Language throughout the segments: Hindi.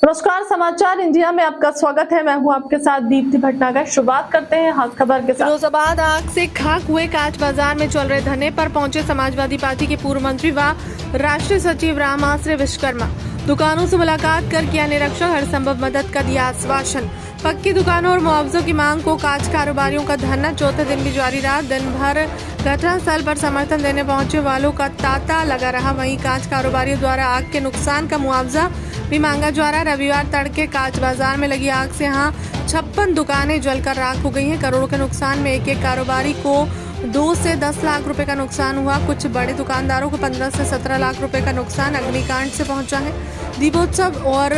नमस्कार, समाचार इंडिया में आपका स्वागत है। मैं हूं आपके साथ दीप्ति भटनागर। शुरुआत करते हैं खास खबर के साथ। फिरोजाबाद आग से खाक हुए कांच बाजार में चल रहे धरने पर पहुंचे समाजवादी पार्टी के पूर्व मंत्री व राष्ट्रीय सचिव राम आश्रय विश्वकर्मा। दुकानों से मुलाकात कर किया निरीक्षण, हर संभव मदद का दिया आश्वासन। पक्की दुकानों और मुआवजों की मांग को कांच कारोबारियों का धरना चौथे दिन भी जारी रहा। दिन भर घटनास्थल पर समर्थन देने पहुंचे वालों का तांता लगा रहा। वहीं कांच कारोबारियों द्वारा आग के नुकसान का मुआवजा भी मांगा जा रहा। रविवार तड़के कांच बाजार में लगी आग से यहाँ 56 दुकानें जलकर राख हो गई हैं। करोड़ों के नुकसान में एक कारोबारी को 2 से 10 लाख रुपए का नुकसान हुआ। कुछ बड़े दुकानदारों को 15 से 17 लाख रुपए का नुकसान अग्निकांड से पहुंचा है। दीपोत्सव और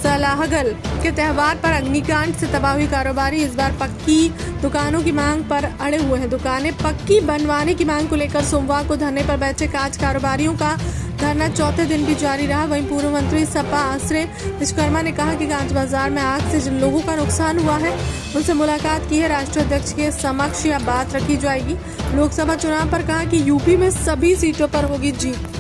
सलाहगल के त्यौहार पर अग्निकांड से तबाह हुई कारोबारी इस बार पक्की दुकानों की मांग पर अड़े हुए हैं। दुकानें पक्की बनवाने की मांग को लेकर सोमवार को धरने पर बैठे कांच कारोबारियों का धरना चौथे दिन भी जारी रहा। वहीं पूर्व मंत्री सपा आश्रय विश्वकर्मा ने कहा कि कांच बाजार में आग से जिन लोगों का नुकसान हुआ है उनसे मुलाकात की है। राष्ट्रीय अध्यक्ष के समक्ष यह बात रखी जाएगी। लोकसभा चुनाव पर कहा कि यूपी में सभी सीटों पर होगी जीत।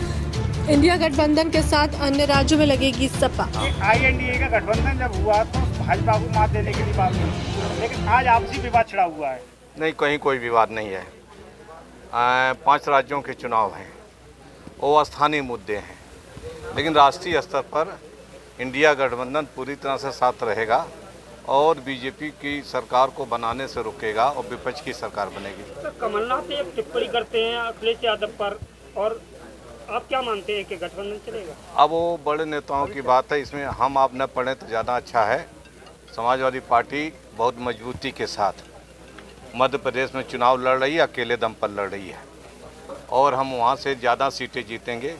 इंडिया गठबंधन के साथ अन्य राज्यों में लगेगी सपा। INDA का गठबंधन जब हुआ तो भाजपा को मात देने के लिए बात हुई, लेकिन आज आपसी विवाद छिड़ा हुआ है। नहीं, कहीं कोई विवाद नहीं है। 5 राज्यों के चुनाव हैं, वो स्थानीय मुद्दे हैं, लेकिन राष्ट्रीय स्तर पर इंडिया गठबंधन पूरी तरह से साथ रहेगा और बीजेपी की सरकार को बनाने से रुकेगा और विपक्ष की सरकार बनेगी। तो कमलनाथ एक टिप्पणी करते हैं अखिलेश यादव पर, और आप क्या मानते हैं कि गठबंधन चलेगा? अब वो बड़े नेताओं की बात है, इसमें हम आप न पढ़ें तो ज़्यादा अच्छा है। समाजवादी पार्टी बहुत मजबूती के साथ मध्य प्रदेश में चुनाव लड़ रही है, अकेले दम पर लड़ रही है और हम वहाँ से ज़्यादा सीटें जीतेंगे।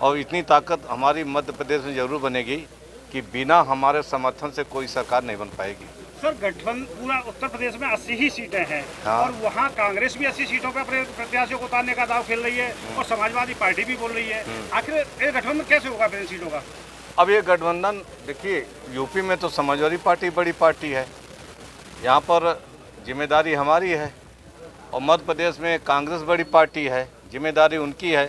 और इतनी ताकत हमारी मध्य प्रदेश में ज़रूर बनेगी कि बिना हमारे समर्थन से कोई सरकार नहीं बन पाएगी। सर, गठबंधन पूरा उत्तर प्रदेश में 80 ही सीटें हैं। हाँ। और वहाँ कांग्रेस भी 80 सीटों पर अपने प्रत्याशियों को उतारने का दाव खेल रही है और समाजवादी पार्टी भी बोल रही है। आखिर ये गठबंधन कैसे होगा अपने सीटों का? अब ये गठबंधन देखिए, यूपी में तो समाजवादी पार्टी बड़ी पार्टी है, यहाँ पर जिम्मेदारी हमारी है, और मध्य प्रदेश में कांग्रेस बड़ी पार्टी है, जिम्मेदारी उनकी है।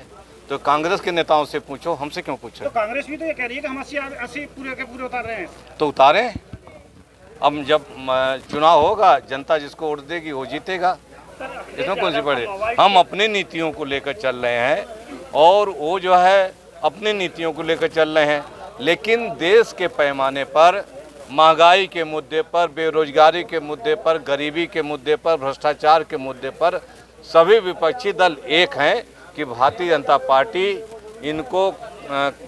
तो कांग्रेस के नेताओं से पूछो, हमसे क्यों पूछो? तो कांग्रेस भी तो ये कह रही है कि हम 80 पूरे के पूरे उतार रहे हैं। तो उतारें। अब जब चुनाव होगा, जनता जिसको वोट देगी वो जीतेगा, इसमें कौन सी बड़ी। हम अपनी नीतियों को लेकर चल रहे हैं और वो जो है अपनी नीतियों को लेकर चल रहे हैं, लेकिन देश के पैमाने पर महंगाई के मुद्दे पर, बेरोजगारी के मुद्दे पर, गरीबी के मुद्दे पर, भ्रष्टाचार के मुद्दे पर सभी विपक्षी दल एक हैं कि भारतीय जनता पार्टी इनको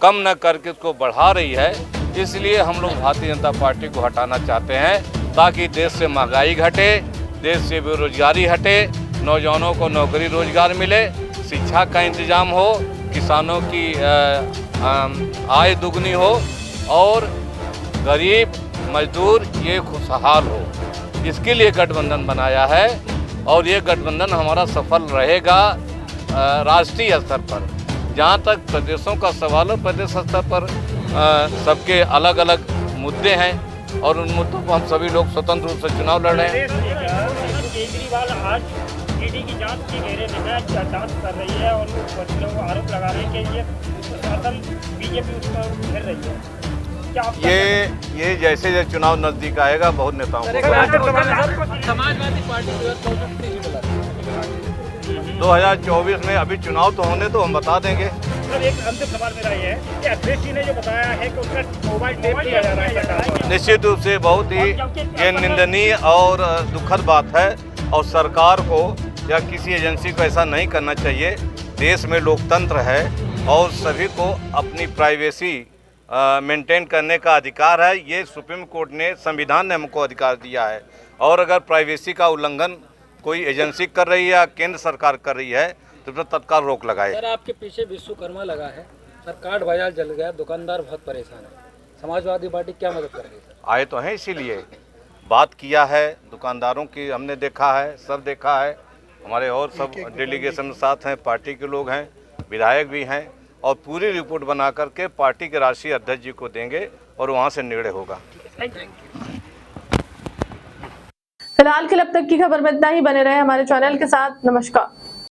कम न करके इसको बढ़ा रही है। इसलिए हम लोग भारतीय जनता पार्टी को हटाना चाहते हैं ताकि देश से महंगाई घटे, देश से बेरोजगारी हटे, नौजवानों को नौकरी रोजगार मिले, शिक्षा का इंतजाम हो, किसानों की आय दुगनी हो और गरीब मजदूर ये खुशहाल हो। इसके लिए गठबंधन बनाया है और ये गठबंधन हमारा सफल रहेगा राष्ट्रीय स्तर पर। जहाँ तक प्रदेशों का सवाल है, प्रदेश स्तर पर सबके अलग अलग मुद्दे हैं और उन मुद्दों पर हम सभी लोग स्वतंत्र रूप से चुनाव लड़ रहे हैं। केजरीवाल आज ईडी की जांच के घेरे में जांच कर रही है और वकीलों को आरोप लगा रहे हैं कि ये शासन बीजेपी उस पर घेर रही है। ये जैसे जैसे चुनाव नजदीक आएगा बहुत नेताओं को समाजवादी पार्टी 2024 में अभी चुनाव तो होने तो हम बता देंगे। सर, एक अंतिम सवाल मेरा ये है कि अखिलेश जी ने जो बताया है कि उसका मोबाइल टेप किया जा रहा है सरकार, निश्चित रूप से बहुत ही ये निंदनीय और दुखद बात है और सरकार को या किसी एजेंसी को ऐसा नहीं करना चाहिए। देश में लोकतंत्र है और सभी को अपनी प्राइवेसी मेंटेन करने का अधिकार है। ये सुप्रीम कोर्ट ने, संविधान ने हमको अधिकार दिया है और अगर प्राइवेसी का उल्लंघन कोई एजेंसी कर रही है या केंद्र सरकार कर रही है तो उसमें तत्काल रोक लगाए। सर, आपके पीछे विश्वकर्मा लगा है, सर कार्ड बाजार जल गया, दुकानदार बहुत परेशान है, समाजवादी पार्टी क्या मदद कर रही है? आए तो हैं, इसीलिए बात किया है। दुकानदारों की हमने देखा है, सब देखा है, हमारे और सब डेलीगेशन साथ हैं, पार्टी के लोग हैं, विधायक भी हैं और पूरी रिपोर्ट बना करके पार्टी के राष्ट्रीय अध्यक्ष जी को देंगे और वहाँ से निर्णय होगा। फिलहाल के लिए अब तक की खबर में इतना ही। बने रहे हमारे चैनल के साथ। नमस्कार।